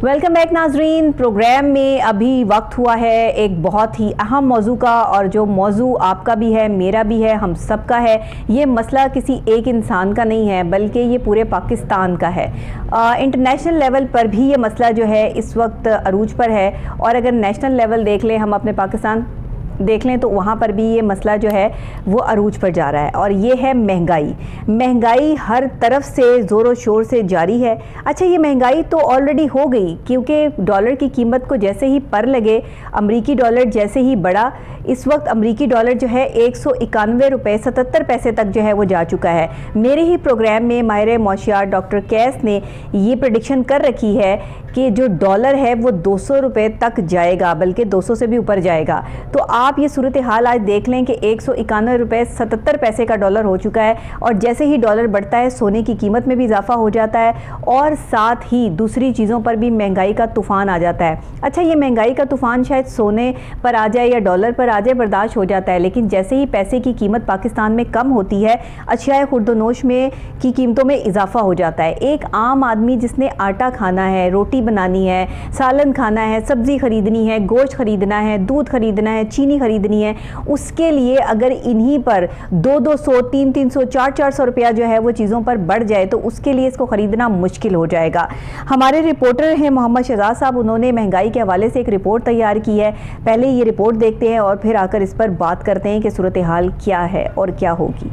Welcome back नाजरीन। Programme में अभी वक्त हुआ है एक बहुत ही अहम मौजू का, और जो मौजू आपका भी है, मेरा भी है, हम सब का है। ये मसला किसी एक इंसान का नहीं है, बल्कि ये पूरे पाकिस्तान का है। इंटरनेशनल लेवल पर भी ये मसला जो है इस वक्त अरूज पर है, और अगर नेशनल लेवल देख लें, हम अपने पाकिस्तान देख लें, तो वहाँ पर भी ये मसला जो है वो अरूज पर जा रहा है, और ये है महंगाई। महंगाई हर तरफ से ज़ोरों शोर से जारी है। अच्छा, ये महंगाई तो ऑलरेडी हो गई, क्योंकि डॉलर की कीमत को जैसे ही पर लगे, अमरीकी डॉलर जैसे ही बढ़ा, इस वक्त अमरीकी डॉलर जो है 191 रुपये 77 पैसे तक जो है वो जा चुका है। मेरे ही प्रोग्राम में माहिर मौशियात डॉक्टर कैस ने ये प्रेडिक्शन कर रखी है कि जो डॉलर है वो 200 रुपये तक जाएगा, बल्कि 200 से भी ऊपर जाएगा। तो आप ये सूरत हाल आज देख लें कि 191 रुपये 77 पैसे का डॉलर हो चुका है, और जैसे ही डॉलर बढ़ता है सोने की कीमत में भी इजाफा हो जाता है, और साथ ही दूसरी चीज़ों पर भी महंगाई का तूफ़ान आ जाता है। अच्छा, ये महंगाई का तूफ़ान शायद सोने पर आ जाए या डॉलर पर आ जाए, बर्दाश्त हो जाता है, लेकिन जैसे ही पैसे की कीमत पाकिस्तान में कम होती है, अशियाए खुर्दनोश में की कीमतों में इजाफा हो जाता है। एक आम आदमी जिसने आटा खाना है, रोटी बनानी है, सालन खाना है, सब्ज़ी ख़रीदनी है, गोश्त ख़रीदना है, दूध ख़रीदना है, चीनी ख़रीदनी है, उसके लिए अगर इन्हीं पर 200, 300, 400 रुपया जो है वो चीज़ों पर बढ़ जाए, तो उसके लिए इसको ख़रीदना मुश्किल हो जाएगा। हमारे रिपोर्टर हैं मोहम्मद शहजाद साहब, उन्होंने महंगाई के हवाले से एक रिपोर्ट तैयार की है। पहले ये रिपोर्ट देखते हैं और फिर आकर इस पर बात करते हैं कि सूरत हाल क्या है और क्या होगी।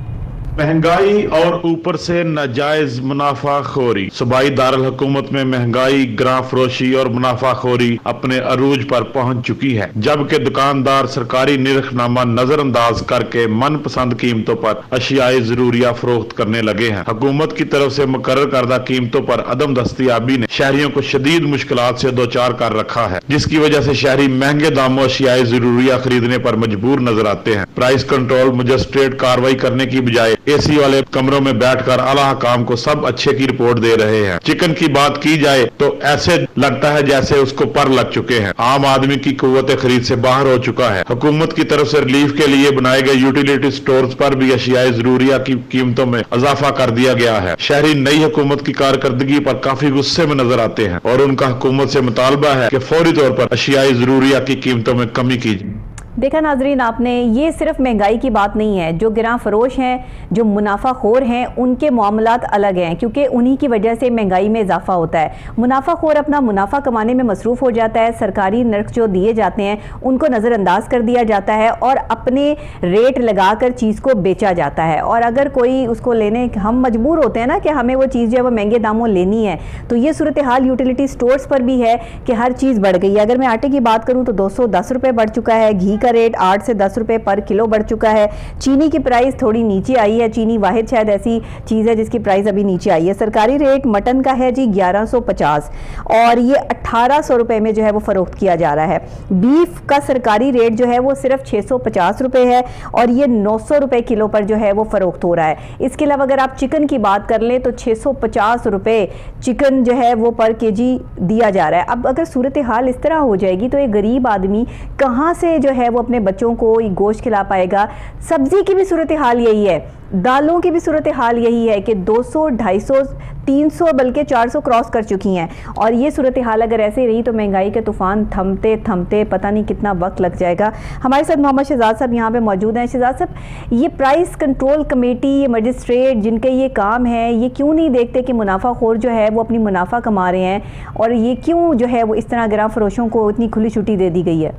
महंगाई और ऊपर से नाजायज मुनाफाखोरी। सूबाई दारुल हुकूमत में महंगाई, ग्रां फरोशी और मुनाफाखोरी अपने अरूज पर पहुंच चुकी है, जबकि दुकानदार सरकारी निरखनामा नजरअंदाज करके मनपसंद कीमतों पर अशियाए जरूरिया फरोख्त करने लगे हैं। हुकूमत की तरफ से मुकर्रर करदा कीमतों पर अदम दस्तयाबी ने शहरियों को शदीद मुश्किलात से दो चार कर रखा है, जिसकी वजह से शहरी महंगे दामों अशियाए जरूरिया खरीदने पर मजबूर नजर आते हैं। प्राइस कंट्रोल मजिस्ट्रेट कार्रवाई करने की बजाय एसी वाले कमरों में बैठकर आला हकाम को सब अच्छे की रिपोर्ट दे रहे हैं। चिकन की बात की जाए तो ऐसे लगता है जैसे उसको पर लग चुके हैं। आम आदमी की कुव्वत खरीद से बाहर हो चुका है। हुकूमत की तरफ से रिलीफ के लिए बनाए गए यूटिलिटी स्टोर्स पर भी अशियाए जरूरिया की कीमतों में इजाफा कर दिया गया है। शहरी नई हुकूमत की कारकर्दगी पर काफी गुस्से में नजर आते हैं, और उनका हुकूमत से मुतालबा है कि फौरी तौर पर अशियाए जरूरिया की कीमतों में कमी की जाए। देखा नाजरीन आपने, ये सिर्फ महंगाई की बात नहीं है। जो गिरां फरोश हैं, जो मुनाफाखोर हैं, उनके मामलात अलग हैं, क्योंकि उन्हीं की वजह से महंगाई में इजाफा होता है। मुनाफाखोर अपना मुनाफा कमाने में मसरूफ़ हो जाता है, सरकारी नर्क जो दिए जाते हैं उनको नज़रअंदाज कर दिया जाता है, और अपने रेट लगाकर चीज़ को बेचा जाता है। और अगर कोई उसको लेने, हम मजबूर होते हैं ना कि हमें वो चीज़ जो है वो महंगे दामों लेनी है, तो ये सूरत हाल यूटिलिटी स्टोर्स पर भी है कि हर चीज़ बढ़ गई है। अगर मैं आटे की बात करूँ तो 210 रुपये बढ़ चुका है, घी का रेट 8 से 10 रुपए पर किलो बढ़ चुका है, चीनी की प्राइस थोड़ी नीचे आई है, चीनी वाहिद शायद ऐसी चीज़ है जिसकी प्राइस अभी नीचे आई है। सरकारी रेट मटन का है जी 1150, और ये 1800 रुपए में जो है वो फरोख्त किया जा रहा है। बीफ का सरकारी रेट जो है वो सिर्फ 650 रुपए है, और ये 900 रुपए किलो पर जो है वो फरोख्त हो रहा है। इसके अलावा अगर आप चिकन की बात कर लें तो 650 रुपए चिकन जो है वो पर केजी दिया जा रहा है। अब अगर सूरत हाल इस तरह हो जाएगी तो एक गरीब आदमी कहाँ से जो है वो अपने बच्चों को गोश्त खिला पाएगा। सब्जी की भी सूरत हाल यही है, दालों की भी सूरत हाल यही है कि 200, 250, 300 बल्कि 400 क्रॉस कर चुकी हैं। और ये सूरत हाल अगर ऐसे ही रही तो महंगाई के तूफान थमते थमते पता नहीं कितना वक्त लग जाएगा। हमारे साथ मोहम्मद शहजाद साहब यहाँ पे मौजूद हैं। शहजाद साहब, ये प्राइस कंट्रोल कमेटी, ये मजिस्ट्रेट जिनके ये काम है, ये क्यों नहीं देखते कि मुनाफाखोर जो है वो अपनी मुनाफा कमा रहे हैं, और ये क्यों जो है वो इस तरह गिरां फरोशों को इतनी खुली छुट्टी दे दी गई है?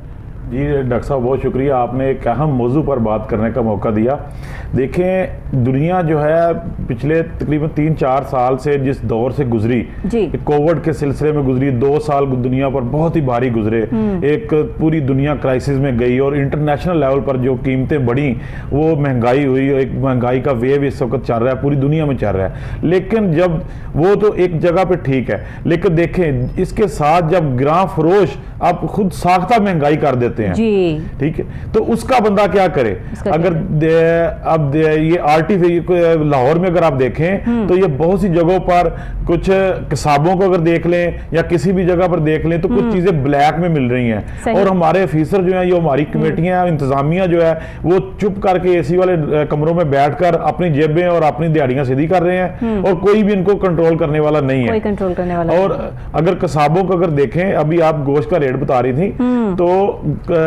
जी डॉक्टर साहब, बहुत शुक्रिया, आपने एक अहम मौजू पर बात करने का मौका दिया। देखें, दुनिया जो है पिछले तकरीबन 3-4 साल से जिस दौर से गुजरी, कोविड के सिलसिले में गुजरी, 2 साल दुनिया पर बहुत ही भारी गुजरे। एक पूरी दुनिया क्राइसिस में गई, और इंटरनेशनल लेवल पर जो कीमतें बढ़ी, वो महंगाई हुई, एक महंगाई का वेव इस वक्त चल रहा है, पूरी दुनिया में चल रहा है। लेकिन जब वो तो एक जगह पे ठीक है, लेकिन देखें इसके साथ जब गिरां फरोश आप खुद साख्ता महंगाई कर देते देते हैं, ठीक है, तो उसका बंदा क्या करे? अगर अब ये आर्टिफिशियल लाहौर में अगर आप देखें तो ये बहुत सी जगहों पर कुछ किसाबों को अगर देख लें या किसी भी जगह पर देख लें तो कुछ चीजें ब्लैक में मिल रही हैं, और हमारे ऑफिसर जो है, ये हमारी कमेटियां, इंतजामिया जो है, वो चुप करके एसी वाले कमरों में बैठकर अपनी जेबें और अपनी दिहाड़ियां सीधी कर रहे हैं, और कोई भी इनको कंट्रोल करने वाला नहीं है, कोई कंट्रोल करने वाला। और अगर कसाबों को अगर देखें, अभी आप गोश्त का रेट बता रही थी, तो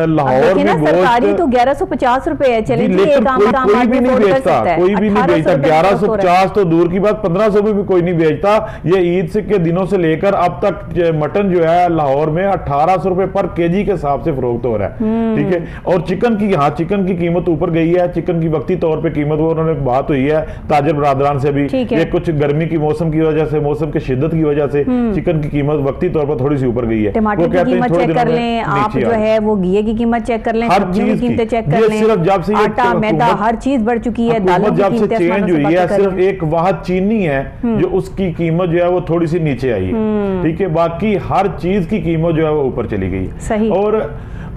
लाहौर में गोश्त तो 1150 रुपए है, कोई भी नहीं बेचता, कोई भी नहीं बेचता, 1150 तो दूर की बात, 1500 में भी कोई नहीं बेचता। ये ईद से के दिनों से लेकर अब तक मटन जो है लाहौर में 1800 रुपए पर केजी के हिसाब से फरोख्त हो रहा है, ठीक है। और चिकन की, हाँ, चिकन की कीमत ऊपर गई है, चिकन की वक्ती तौर पे कीमत, वो उन्होंने बात हुई है ताजर बरादरान से भी, ये कुछ गर्मी की मौसम की वजह से, मौसम की शिद्दत की वजह से चिकन की कीमत वक्ती तौर पर थोड़ी सी ऊपर गई है। टमाटर की कीमत चेक कर लें आप, जो है वो घी की कीमत चेक कर लें, सब्जियों की कीमतें चेक कर लें, सिर्फ जब से आटा, मैदा, हर चीज बढ़ चुकी है, दालों की कीमतें चेंज हुई है, सिर्फ एक वाहद चीनी है जो उसकी कीमत जो है वो थोड़ी सी नीचे आई है, ठीक है, बाकी हर चीज की कीमत जो है वो ऊपर चली गई है। सही। और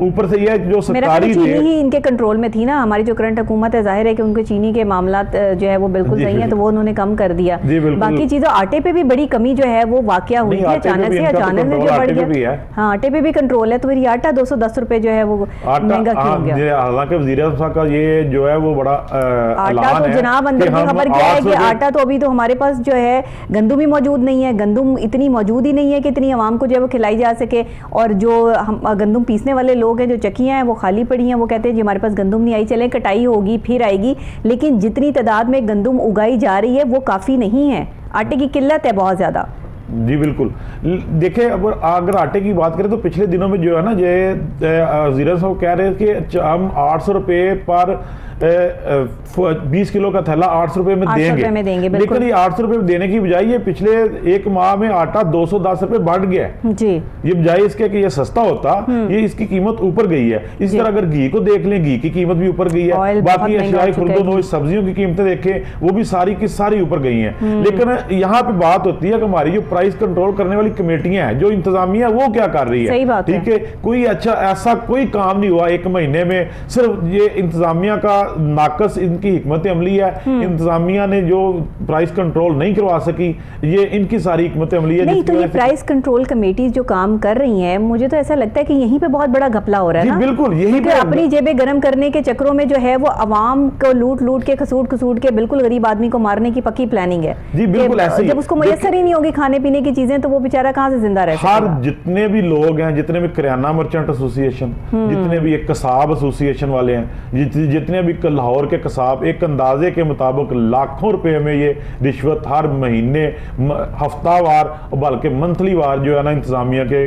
ऊपर से यह जो सरकारी चीनी ही इनके कंट्रोल में थी ना, हमारी जो करंट हुकूमत है, जाहिर है कि उनके चीनी के मामला जो है वो बिल्कुल सही है, तो वो उन्होंने कम कर दिया। बाकी चीजों, आटे पे भी बड़ी कमी जो है वो वाकया हुई थी अचानक से जो बढ़ गया। हाँ, आटे पे भी कंट्रोल है, तो मेरी आटा 210 रुपए जो है वो महंगा क्यों हो गया? हालांकि वज़ीर आज़म साहब का ये जो है वो बड़ा आटा तो जनाब अंदर की खबर क्या है कि आटा तो अभी तो हमारे पास जो है गंदुम ही मौजूद नहीं है, गंदुम इतनी मौजूद ही नहीं है कि इतनी आवाम को जो है वो खिलाई जा सके, और जो हम गंदुम पीसने वाले लोग हैं, जो चक्कियां हैं वो खाली पड़ी हैं, वो कहते हैं जी हमारे पास गंदुम नहीं आई, चले कटाई होगी फिर आएगी, लेकिन जितनी तादाद में गंदुम उगाई जा रही है वो काफ़ी नहीं है, आटे की किल्लत है बहुत ज़्यादा। जी बिल्कुल। देखिए, अगर आटे की बात करें तो पिछले दिनों में जो है ना, ये ज़ीरा साहब कह रहे थे कि हम 800 रुपए पर 20 किलो का थैला 800 रुपए में देंगे, लेकिन ये 800 रुपए में देने की बजाय ये पिछले एक माह में आटा 210 रुपए बढ़ गया जी। ये बजाय इसके कि ये सस्ता होता, ये इसकी कीमत ऊपर गई है। इसी तरह अगर घी को देख लें, घी की कीमत भी ऊपर गई है, बाकी अशियाई खुर्दोनोश सब्जियों की कीमतें देखें वो भी सारी की सारी ऊपर गई हैं। लेकिन यहाँ पे बात होती है कि हमारी जो प्राइस कंट्रोल करने वाली कमेटियां हैं, जो इंतजामिया है, वो क्या कर रही है, ठीक है, कोई अच्छा ऐसा कोई काम नहीं हुआ एक महीने में, सिर्फ ये इंतजामिया का नाकस इनकी हिकमत अमली है, इंतजामिया ने जो प्राइस कंट्रोल नहीं करवा सकी, ये इनकी सारी हिकमत अमली है। नहीं तो ये प्राइस कंट्रोल कमेटी जो काम कर रही हैं, मुझे तो ऐसा लगता है कि यहीं पे बहुत बड़ा घपला हो रहा है ना। बिल्कुल, यही पे अपनी जेबें गर्म करने के चक्रों में जो है वो अवाम को लूट लूट के खसूट के बिल्कुल गरीब आदमी को मारने की पक्की प्लानिंग है जी। बिल्कुल ऐसे, जब उसको मुयस्सर ही नहीं होगी खाने पीने की चीजें, तो वो बेचारा कहाँ से जिंदा रह सकेगा। हर जितने भी लोग हैं, जितने भी किराना मर्चेंट एसोसिएशन, जितने भी कसाब एसोसिएशन वाले हैं, जितने भी लाहौर के कसाब, एक अंदाजे के मुताबिक लाखों रुपए में ये रिश्वत हर महीने, हफ्तावार, बल्कि मंथली वार जो है ना इंतजामिया के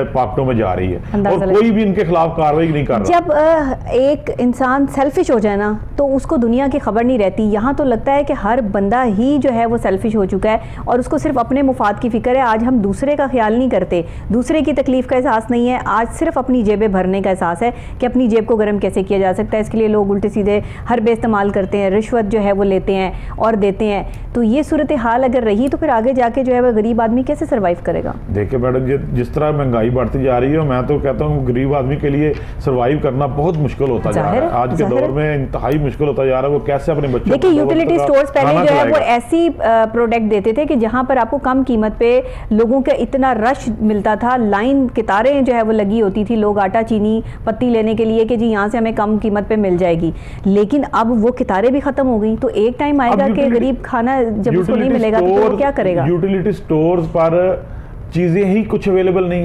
पॉकेटों में जा रही है, और कोई भी इनके खिलाफ कार्रवाई नहीं कर रहा। जब एक इंसान सेल्फिश हो जाए ना, तो उसको दुनिया की खबर नहीं रहती। यहाँ तो लगता है कि हर बंदा ही जो है वो सेल्फिश हो चुका है और उसको सिर्फ अपने मुफाद की फिक्र है। आज हम दूसरे का ख्याल नहीं करते, दूसरे की तकलीफ का एहसास नहीं है, आज सिर्फ अपनी जेबें भरने का एहसास है कि अपनी जेब को गर्म कैसे किया जा सकता है। इसके लिए लोग उल्टे सीधे हर इस्तेमाल करते हैं, रिश्वत जो है वो लेते हैं और देते हैं। तो ये सूरत हाल अगर रही तो फिर आगे जाके जो है वो गरीब आदमी कैसे सर्वाइव करेगा? देखिए मैडम, जिस तरह महंगाई बढ़ती जा रही है, मैं तो कहता हूँ गरीब आदमी के लिए सर्वाइव करना बहुत मुश्किल होता जा रहा है। आज के दौर में इंतहाई मुश्किल होता जा रहा है। वो कैसे अपने बच्चों, देखिए यूटिलिटी स्टोर्स पहले जो है वो ऐसी प्रोडक्ट देते थे कि जहां पर आपको कम कीमत पे लोगों का इतना रश मिलता था, लाइन कितारें जो है वो लगी होती थी, लोग आटा चीनी पत्ती लेने के लिए कि जी यहाँ से हमें कम कीमत पे मिल जाएगी। लेकिन अब वो कितारें भी खत्म हो गई, तो एक टाइम आएगा कि गरीब खाना जब उसको नहीं मिलेगा तो वो क्या करेगा? यूटिलिटी स्टोर्स पर चीजें ही कुछ अवेलेबल नहीं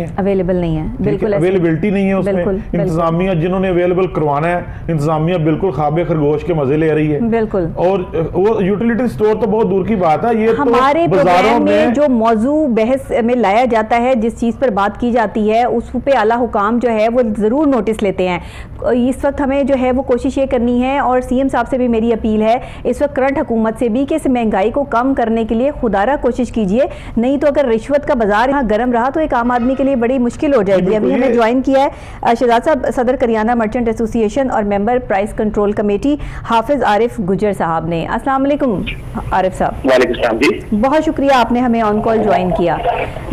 है, बिल्कुल अवेलेबिलिटी नहीं है उसमें। इंतजामिया जिन्होंने अवेलेबल करवाना है, इंतजामिया बिल्कुल खाबे खरगोश के मजे ले रही है, बिल्कुल। और वो यूटिलिटी स्टोर तो बहुत दूर की बात है। ये हमारे तो प्रोग्राम में जो मौजू बहस में लाया जाता है, जिस चीज पर बात की जाती है, उस पे आला हुकाम जो है वो जरूर नोटिस लेते हैं। इस वक्त हमें जो है वो कोशिश ये करनी है, और सीएम साहब से भी मेरी अपील है इस वक्त करंट हुकूमत से भी, कि इस महंगाई को कम करने के लिए खुदारा कोशिश कीजिए। नहीं तो अगर रिश्वत का बाजार यहाँ गर्म रहा तो एक आम आदमी के लिए बड़ी मुश्किल हो जाएगी। अभी हमें ज्वाइन किया है शहजाद साहब, सदर करियाना मर्चेंट एसोसिएशन और मेंबर प्राइस कंट्रोल कमेटी, हाफिज आरिफ गुजर साहब ने। अस्सलाम वालेकुम आरिफ साहब। वालेकुम सलाम जी, बहुत शुक्रिया आपने हमें ऑन कॉल ज्वाइन किया।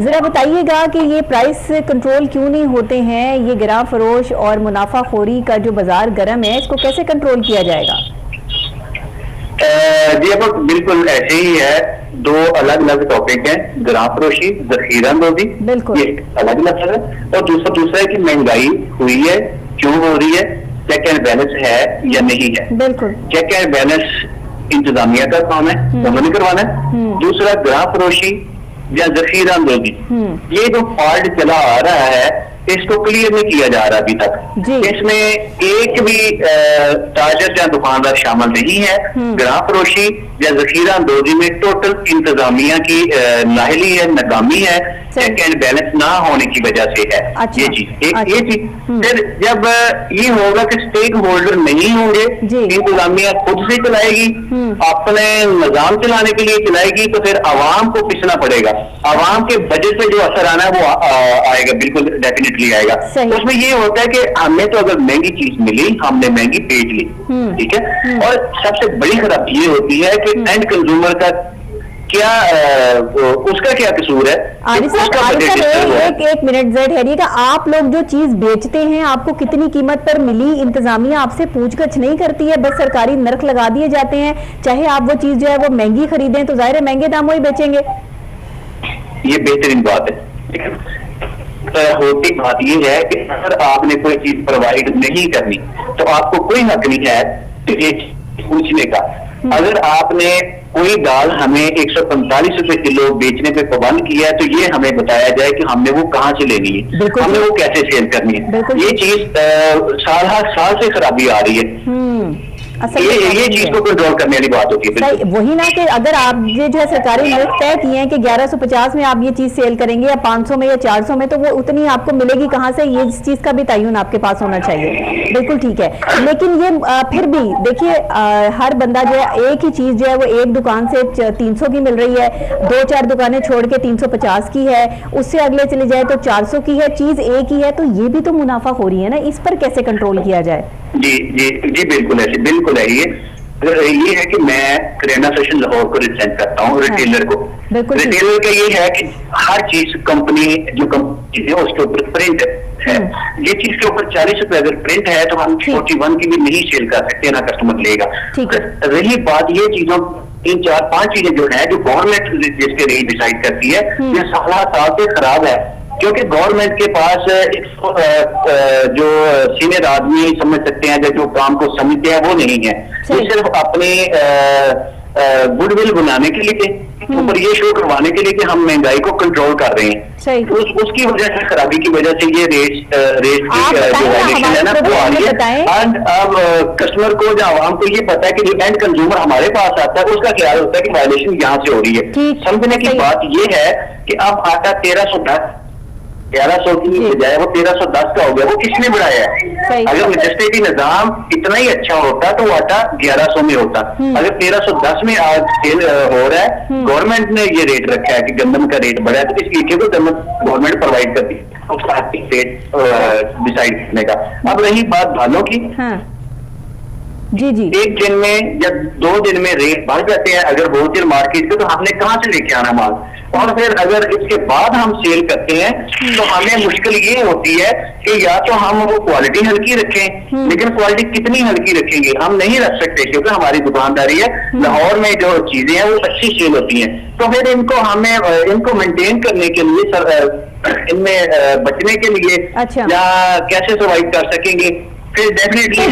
जरा बताइएगा कि ये प्राइस कंट्रोल क्यों नहीं होते हैं, ये गिरा फरोश और मुनाफाखोरी का जो बाजार गर्म है इसको कैसे कंट्रोल किया जाएगा? जी अब बिल्कुल ऐसे ही है, दो अलग अलग टॉपिक हैं, गिरा फरोशी, जखीरा अंदोजी, बिल्कुल ये अलग अलग है। और दूसरा है कि महंगाई हुई है, क्यों हो रही है, चेक एंड बैलेंस है या नहीं है। बिल्कुल, चेक एंड बैलेंस इंतजामिया का काम है, उन्होंने करवाना है। दूसरा गिरा फरोशी या जखीरा अंदोजी, ये जो फॉल्ट चला आ रहा है इसको क्लियर नहीं किया जा रहा अभी तक। इसमें एक भी ताजर या दुकानदार शामिल नहीं है। गिरा फरोशी या जखीरा अंदोजी में टोटल इंतजामिया की नाहली है, नाकामी है, चेक एंड बैलेंस ना होने की वजह से है। अच्छा, ये चीज ये चीज फिर जब ये होगा कि स्टेक होल्डर नहीं होंगे, इंतजामिया खुद से चलाएगी, अपने निजाम चलाने के लिए चलाएगी, तो फिर आवाम को पिसना पड़ेगा। आवाम के बजट पे जो असर आना है वो आएगा, बिल्कुल डेफिनेटली आएगा। उसमें ये होता है कि हमें तो अगर महंगी चीज मिली, हमने महंगी बेच ली, ठीक है। और सबसे बड़ी खराबी ये होती है कि एंड कंज्यूमर का क्या उसका क्या कसूर है? एक मिनट जरा ठहरिएगा। आप लोग जो चीज बेचते हैं आपको कितनी कीमत पर मिली, इंतजामिया आपसे पूछगछ नहीं करती है, बस सरकारी नर्क लगा दिए जाते हैं। चाहे आप वो चीज जो है वो महंगी खरीदें तो जाहिर है महंगे दामों ही बेचेंगे। ये बेहतरीन बात है। होती बात ये है कि अगर आपने कोई चीज प्रोवाइड नहीं करनी तो आपको कोई हक नहीं है पूछने का। अगर आपने कोई दाल हमें 145 रुपए किलो बेचने पे पाबंद किया है तो ये हमें बताया जाए कि हमने वो कहाँ से लेनी है, हमने वो कैसे सेल करनी है। ये चीज साल हर साल से खराबी आ रही है। ये चीज को कंट्रोल करने वाली बात होती है। वही ना कि अगर आप ये जो है सरकारी नर्क तय किए हैं कि 1150 में आप ये चीज सेल करेंगे या 500 में या 400 में, तो वो उतनी आपको मिलेगी कहाँ से? ये चीज का भी तयन आपके पास होना चाहिए। बिल्कुल ठीक है, लेकिन ये फिर भी देखिए हर बंदा जो है एक ही चीज जो है वो एक दुकान से 300 की मिल रही है, 2-4 दुकानें छोड़ के 350 की है, उससे अगले चले जाए तो 400 की है, चीज एक ही है, तो ये भी तो मुनाफा हो रही है ना। इस पर कैसे कंट्रोल किया जाए? जी जी जी बिल्कुल ऐसे बिल्कुल है। ये है कि मैं करियाना एसोसिएशन लाहौर को रिप्रेजेंट करता हूँ, रिटेलर को। रिटेलर का ये है कि हर चीज कंपनी जो कंपनी है उसके ऊपर प्रिंट है। ये चीज के ऊपर 40 रुपए अगर प्रिंट है तो हम 41 की भी नहीं सेल कर सकते, ना कस्टमर लेगा। रही बात ये चीजों 3-4-5 चीजें जो है जो गवर्नमेंट जिसके रेट डिसाइड करती है, ये साल से खराब है, क्योंकि गवर्नमेंट के पास जो सीनियर आदमी समझ सकते हैं, जो काम को समझते हैं वो नहीं है। ये सिर्फ अपने गुडविल बनाने के लिए, ऊपर ये शो करवाने के लिए कि हम महंगाई को कंट्रोल कर रहे हैं। उसकी वजह से, खराबी की वजह से ये रेट की जो वायलेशन है ना वो आ रही है। एंड अब कस्टमर को या आवाम को ये पता है कि जो एंड कंज्यूमर हमारे पास आता है उसका ख्याल होता है कि वायलेशन यहाँ से हो रही है। समझने की बात ये है कि अब आटा 1100 की बजाय वो 1310 का हो गया। वो किसने बढ़ाया है? अगर मजिस्ट्रेटी निजाम इतना ही अच्छा होता तो वो आटा 1100 में होता। अगर 1310 में आज सेल हो रहा है, गवर्नमेंट ने ये रेट रखा है कि गंदम का रेट बढ़ा है, तो इस ईटे को गवर्नमेंट प्रोवाइड करती है उसका रेट डिसाइड करने का। अब रही बात दालों की, जी जी, एक दिन में या 2 दिन में रेट बढ़ जाते हैं अगर होलसेल मार्केट से, तो हमने कहाँ से लेके आना माल? और फिर अगर इसके बाद हम सेल करते हैं तो हमें मुश्किल ये होती है कि या तो हम वो क्वालिटी हल्की रखें, लेकिन क्वालिटी कितनी हल्की रखेंगे हम नहीं रख सकते, क्योंकि हमारी दुकानदारी है। लाहौर में जो चीजें हैं वो अच्छी सेल होती हैं, तो फिर इनको मेंटेन करने के लिए, इनमें बचने के लिए या कैसे सर्वाइव कर सकेंगे, फिर डेफिनेटली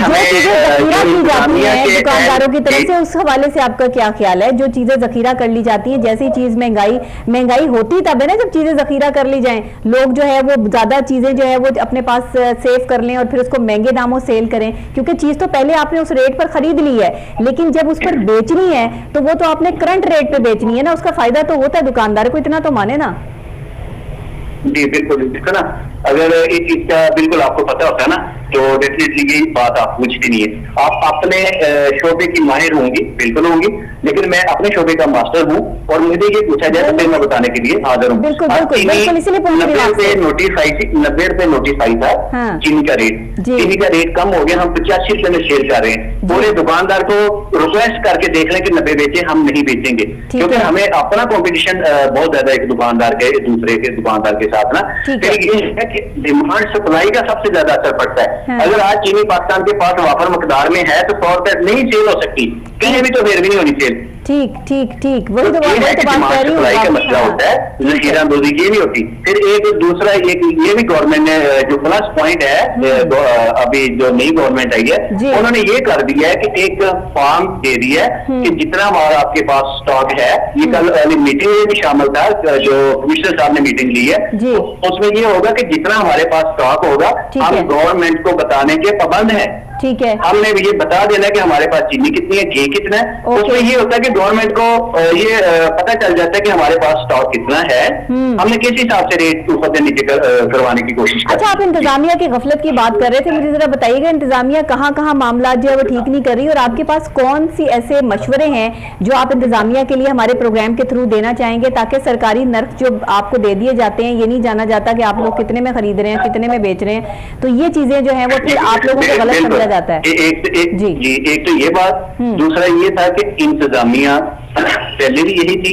दुकानदारों की तरफ से। उस हवाले से आपका क्या ख्याल है? जो चीजें जखीरा कर ली जाती है, जैसी चीज महंगाई होती तब है ना जब चीजें जखीरा कर ली जाएं, लोग जो है वो ज्यादा चीजें जो है वो अपने पास सेव कर लें और फिर उसको महंगे दामों सेल करें, क्योंकि चीज तो पहले आपने उस रेट पर खरीद ली है, लेकिन जब उस पर बेचनी है तो वो तो आपने करंट रेट पे बेचनी है ना, उसका फायदा तो होता है दुकानदार को, इतना तो माने ना। जी बिल्कुल, ना अगर इस चीज का बिल्कुल आपको पता होता है ना तो डेफिनेटली ये बात आप पूछती नहीं है। आप अपने शोबे की माहिर होंगी, बिल्कुल होंगी, लेकिन मैं अपने शोबे का मास्टर हूँ और मुझे ये पूछा जाए तो फिर मैं बताने के लिए हाजिर हूँ। 90 रुपए नोटिफाई था चीनी का रेट, चीनी का रेट कम हो गया, हम 85 रुपए में सेल कर रहे हैं। पूरे दुकानदार को रिक्वेस्ट करके देख लें कि 90 बेचे, हम नहीं बेचेंगे, क्योंकि हमें अपना कंपटीशन बहुत ज्यादा है एक दुकानदार के दूसरे के दुकानदार के साथ ना। फिर ये है कि डिमांड सप्लाई का सबसे ज्यादा असर पड़ता है। अगर आज चीनी पाकिस्तान के पास वाफर मकदार में है तो 100 रुपए नहीं सेल हो सकती, कहीं भी तो फिर भी नहीं होनी सेल। ठीक ठीक ठीक, वही तो बात कर रही हूँ। का मसला होता है, जखीरा अंदोजी ये नहीं होती। फिर एक दूसरा एक ये भी गवर्नमेंट ने जो प्लस पॉइंट है, अभी जो नई गवर्नमेंट आई है उन्होंने ये कर दिया है कि एक फॉर्म दे दिया है कि जितना हमारा आपके पास स्टॉक है, ये कल मीटिंग में भी शामिल था, जो कमिश्नर साहब ने मीटिंग ली है, उसमें ये होगा कि जितना हमारे पास स्टॉक होगा हम गवर्नमेंट को बताने के पाबंद है। ठीक है, हमने ये बता देना कि हमारे पास चीनी कितनी है, घी कितना है। उसमें ये होता है कि गवर्नमेंट को ये पता चल जाता है कि हमारे पास स्टॉक कितना है, हमने किस हिसाब से रेट ऊपर से नीचे करवाने की कोशिश की। अच्छा, आप इंतजामिया की गफलत की बात कर रहे थे, मुझे जरा बताइएगा इंतजामिया कहाँ कहाँ मामला जो है वो ठीक नहीं कर रही, और आपके पास कौन सी ऐसे मशवरे हैं जो आप इंतजामिया के लिए हमारे प्रोग्राम के थ्रू देना चाहेंगे, ताकि सरकारी नर्क जो आपको दे दिए जाते हैं, ये नहीं जाना जाता कि आप लोग कितने में खरीद रहे हैं, कितने में बेच रहे हैं, तो ये चीजें जो है वो फिर आप लोगों को गलत समझा जाता है। एक तो ये बात, दूसरा ये था कि इंतजामिया पहले भी यही थी,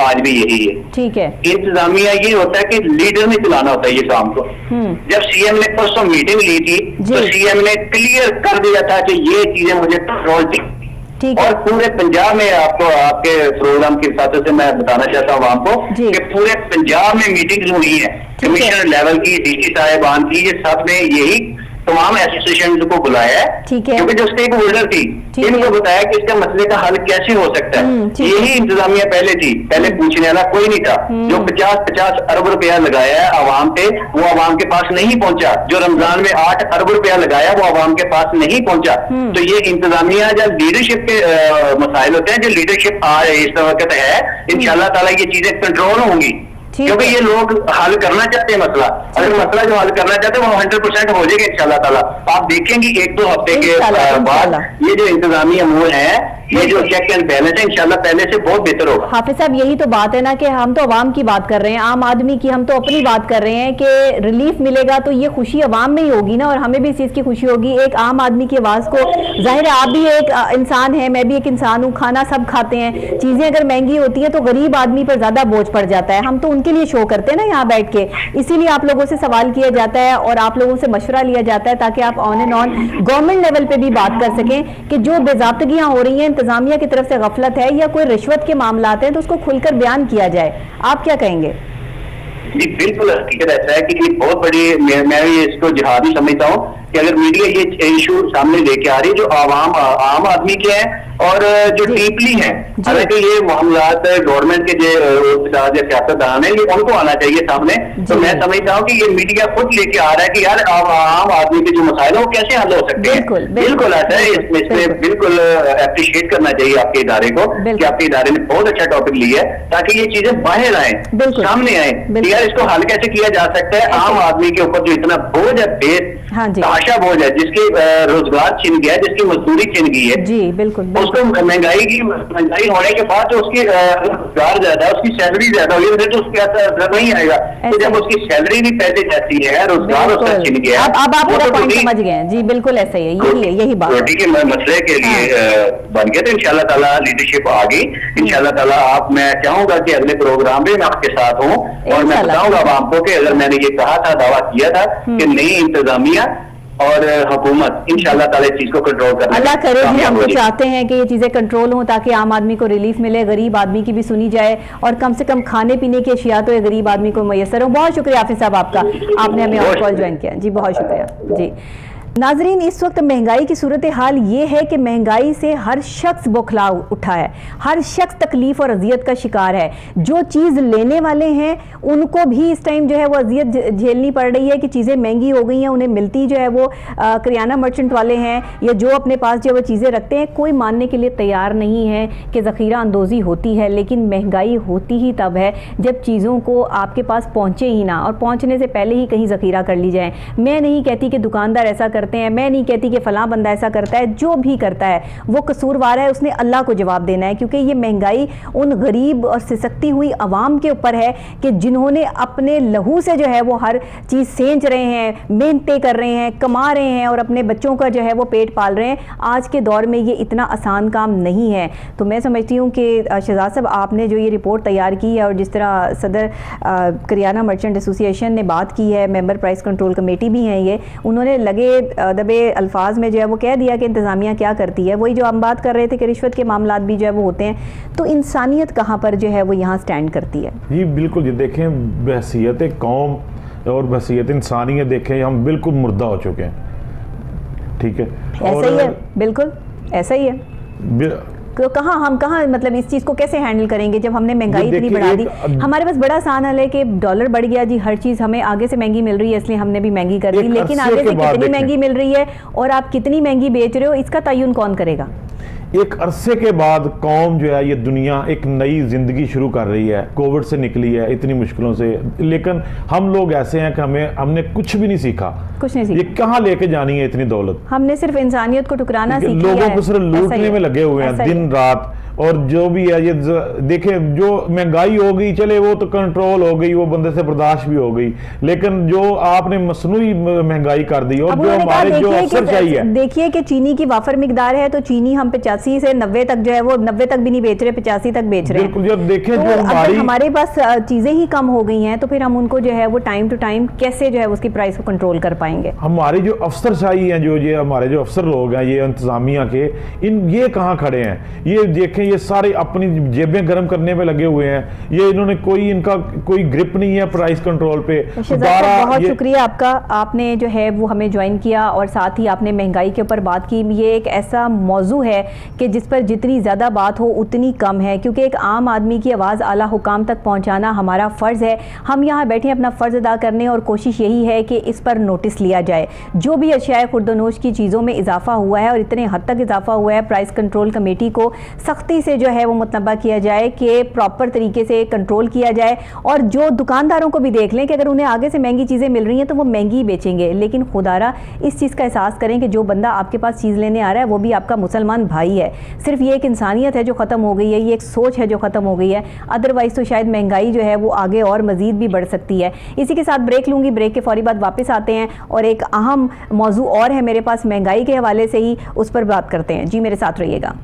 आज भी यही है। ठीक है, इंतजामिया ये होता है कि लीडर ने चलाना होता है ये काम को। जब सीएम ने परसों मीटिंग ली थी तो सीएम ने क्लियर कर दिया था कि ये चीजें मुझे कंट्रोल थी, और पूरे पंजाब में आपको आपके प्रोग्राम के हिसाब से मैं बताना चाहता हूँ आपको कि पूरे पंजाब में मीटिंग हुई है, कमिश्नर लेवल की, डीसी साहिबान की, ये सब ने यही तमाम एसोसिएशन को बुलाया है, क्योंकि जो स्टेक होल्डर थी इनको बताया कि इसका मसले का हल कैसे हो सकता है। यही इंतजामिया पहले थी, पहले पूछने वाला कोई नहीं था। जो 50-50 अरब रुपया लगाया है आवाम पे, वो आवाम के पास नहीं पहुंचा। जो रमजान में 8 अरब रुपया लगाया वो आवाम के पास नहीं पहुंचा। तो ये इंतजामिया जब लीडरशिप के मसाइल होते हैं, जो लीडरशिप इस वक्त है, इंशाल्लाह ताला ये चीजें कंट्रोल होंगी, क्योंकि ये लोग हल करना चाहते हैं मसला। अगर मसला जो हल करना चाहते हैं वो 100% हो जाएगा इंशाल्लाह ताला। आप देखेंगे 1-2 हफ्ते के बाद ये जो इंतजामी अमूर है, ये जो चेक एंड बैलेंस है, इंशाल्लाह पहले से बहुत बेहतर होगा। हाफिज साहब, यही तो बात है ना कि हम तो अवाम की बात कर रहे हैं, आम आदमी की, हम तो अपनी बात कर रहे हैं कि रिलीफ मिलेगा तो ये खुशी अवाम में ही होगी ना, और हमें भी इस चीज की खुशी होगी। एक आम आदमी की आवाज को, जाहिर है आप भी एक इंसान है, मैं भी एक इंसान हूँ, खाना सब खाते हैं, चीजें अगर महंगी होती है तो गरीब आदमी पर ज्यादा बोझ पड़ जाता है। हम तो उनके लिए शो करते हैं ना यहाँ बैठ के, इसीलिए आप लोगों से सवाल किया जाता है और आप लोगों से मशवरा लिया जाता है, ताकि आप on and on government level पे भी बात कर सकें कि जो बेजाब्तगियां हो रही हैं, इंतजामिया की तरफ से गफलत है या कोई रिश्वत के मामला हैं, तो उसको खुलकर बयान किया जाए। आप क्या कहेंगे? जी बिल्कुल, हकीकत ऐसा है कि ये बहुत बड़ी, मैं भी इसको जिहाद ही समझता हूँ कि अगर मीडिया ये इशू सामने लेके आ रही है जो आम आदमी के हैं और जो डीपली हैं, हालांकि ये मामलात गवर्नमेंट के जो सियासतदान है ये उनको आना चाहिए सामने। तो मैं समझता हूँ कि ये मीडिया खुद लेके आ रहा है कि यार आम आदमी के जो मसाइल है वो कैसे हल हो सकते हैं। बिल्कुल ऐसा है, इसमें बिल्कुल अप्रिशिएट करना चाहिए आपके इदारे को कि आपके इदारे ने बहुत अच्छा टॉपिक लिया है, ताकि ये चीजें बाहर आए, सामने आए, यार इसको हल कैसे किया जा सकता है। आम आदमी के ऊपर जो इतना बोझ है, आशा बोझ है, जिसकी रोजगार छिन गया, जिसकी मजदूरी छिन गई है, जी बिल्कुल, उसको महंगाई होने के बाद जो उसकी रोजगार ज्यादा, उसकी सैलरी ज्यादा हुई, फिर तो उसके असर नहीं आएगा। तो जब उसकी सैलरी भी पैसे जाती है, रोजगार उसका छिन गया, अब आप पूरा पॉइंट समझ गए। जी बिल्कुल ऐसा ही है, यही बात रोटी के मसले के लिए बन गया। तो इंशाल्लाह ताला लीडरशिप आ गई, इंशाल्लाह ताला आप, मैं चाहूंगा कि अगले प्रोग्राम में मैं आपके साथ हूँ और मैं बताऊंगा आपको कि अगर मैंने ये कहा था, दावा किया था कि नई इंतजामिया और हुकूमत इंशाल्लाह ताला इस चीज को कंट्रोल करना, अल्लाह करे जी। हम तो चाहते हैं कि ये चीजें कंट्रोल हों, ताकि आम आदमी को रिलीफ मिले, गरीब आदमी की भी सुनी जाए, और कम से कम खाने पीने की अशिया तो गरीब आदमी को मैसर हो। बहुत शुक्रिया हाफिज साहब आपका, आपने हमें और कॉल ज्वाइन किया जी, बहुत शुक्रिया जी। नाजरीन, इस वक्त महंगाई की सूरत हाल ये है कि महंगाई से हर शख्स बौखला उठा है, हर शख्स तकलीफ और अजियत का शिकार है। जो चीज़ लेने वाले हैं उनको भी इस टाइम जो है वो अजियत झेलनी पड़ रही है कि चीज़ें महंगी हो गई हैं। उन्हें मिलती जो है वो करियाना मर्चेंट वाले हैं या जो अपने पास जो वो चीज़ें रखते हैं, कोई मानने के लिए तैयार नहीं है कि ज़ख़ीरा अंदोज़ी होती है, लेकिन महंगाई होती ही तब है जब चीज़ों को आपके पास पहुँचे ही ना, और पहुँचने से पहले ही कहीं ज़ख़ीरा कर ली जाए। मैं नहीं कहती कि दुकानदार ऐसा कर करते हैं, मैं नहीं कहती कि फलां बंदा ऐसा करता है, जो भी करता है वो कसूरवार है, उसने अल्लाह को जवाब देना है, क्योंकि ये महंगाई उन गरीब और सिसकती हुई आवाम के ऊपर है कि जिन्होंने अपने लहू से जो है वो हर चीज़ सेंच रहे हैं, मेहनतें कर रहे हैं, कमा रहे हैं और अपने बच्चों का जो है वो पेट पाल रहे हैं। आज के दौर में ये इतना आसान काम नहीं है। तो मैं समझती हूँ कि शहजाद साहब, आपने जो ये रिपोर्ट तैयार की है और जिस तरह सदर करियाना मर्चेंट एसोसिएशन ने बात की है, मेंबर प्राइस कंट्रोल कमेटी भी हैं ये, उन्होंने लगे दबे अल्फाज में जो है वो कह दिया कि इंतज़ामिया क्या करती है। वही जो हम बात कर रहे थे कि रिश्वत के मामलात भी जो है वो होते हैं। तो इंसानियत कहाँ पर जो है वो यहाँ स्टैंड करती है? जी बिल्कुल जी, देखें बहसीयत कौम और बहसीयत इंसानियत देखें हम बिल्कुल मुर्दा हो चुके हैं, ठीक है, ऐसा ही है, बिल्कुल ऐसा ही है। तो हम कहाँ मतलब इस चीज़ को कैसे हैंडल करेंगे जब हमने महंगाई इतनी बढ़ा दी? हमारे पास बड़ा आसान हल है कि डॉलर बढ़ गया जी, हर चीज़ हमें आगे से महंगी मिल रही है इसलिए हमने भी महंगी कर दी, लेकिन आगे से कितनी महंगी मिल रही है और आप कितनी महंगी बेच रहे हो, इसका तयन कौन करेगा? एक अरसे के बाद कौम जो है ये दुनिया एक नई जिंदगी शुरू कर रही है, कोविड से निकली है इतनी मुश्किलों से, लेकिन हम लोग ऐसे हैं कि हमने कुछ भी नहीं सीखा, कुछ नहीं सीखा। ये कहाँ लेके जानी है इतनी दौलत? हमने सिर्फ इंसानियत को टुकराना सीखा है, लोगों को सिर्फ लूटने में लगे हुए हैं दिन रात। और जो भी है ये देखें, जो महंगाई हो गई चले वो तो कंट्रोल हो गई, वो बंदे से बर्दाश्त भी हो गई, लेकिन जो आपने मसनूई महंगाई कर दी और जो हमारे जो अफसर चाहिए, देखिए कि चीनी की वाफर मिकदार है तो चीनी हम 85 से 90 तक जो है वो 90 तक भी नहीं बेच रहे, 85 तक बेच रहे हैं। बिल्कुल, जब देखें तो जो हमारे पास चीजें ही कम हो गई हैं तो फिर हम उनको जो है वो टाइम टू टाइम कैसे जो है उसकी प्राइस को कंट्रोल कर पाएंगे? हमारी जो अफसरशाही है, जो ये हमारे जो अफसर लोग हैं, ये इंतजामिया के, ये कहाँ खड़े हैं? ये देखें ये सारे अपनी जेबें गर्म करने में लगे हुए हैं, ये इन्होंने इनका कोई ग्रिप नहीं है प्राइस कंट्रोल पे। बहुत शुक्रिया आपका, आपने जो है वो हमें ज्वाइन किया और साथ ही आपने महंगाई के ऊपर बात की। ये एक ऐसा मौजू है कि जिस पर जितनी ज़्यादा बात हो उतनी कम है, क्योंकि एक आम आदमी की आवाज़ आला हुकाम तक पहुँचाना हमारा फ़र्ज़ है। हम यहाँ बैठे अपना फ़र्ज़ अदा करने और कोशिश यही है कि इस पर नोटिस लिया जाए। जो भी अशियाए खुर्दनोश की चीज़ों में इजाफा हुआ है और इतने हद तक इजाफा हुआ है, प्राइस कंट्रोल कमेटी को सख्ती से जो है वो मुतनबा किया जाए कि प्रॉपर तरीके से कंट्रोल किया जाए। और जो दुकानदारों को भी देख लें कि अगर उन्हें आगे से महंगी चीज़ें मिल रही हैं तो वो महंगी बेचेंगे, लेकिन खुदारा इस चीज़ का एहसास करें कि जो बंदा आपके पास चीज़ लेने आ रहा है वो भी आपका मुसलमान भाई है। सिर्फ ये एक इंसानियत है जो ख़त्म हो गई है, ये एक सोच है जो ख़त्म हो गई है, अदरवाइज़ तो शायद महंगाई जो है वो आगे और मज़ीद भी बढ़ सकती है। इसी के साथ ब्रेक लूँगी, ब्रेक के फौरी बाद वापस आते हैं और एक अहम मौजू और है मेरे पास महंगाई के हवाले से ही, उस पर बात करते हैं। जी मेरे साथ रहिएगा।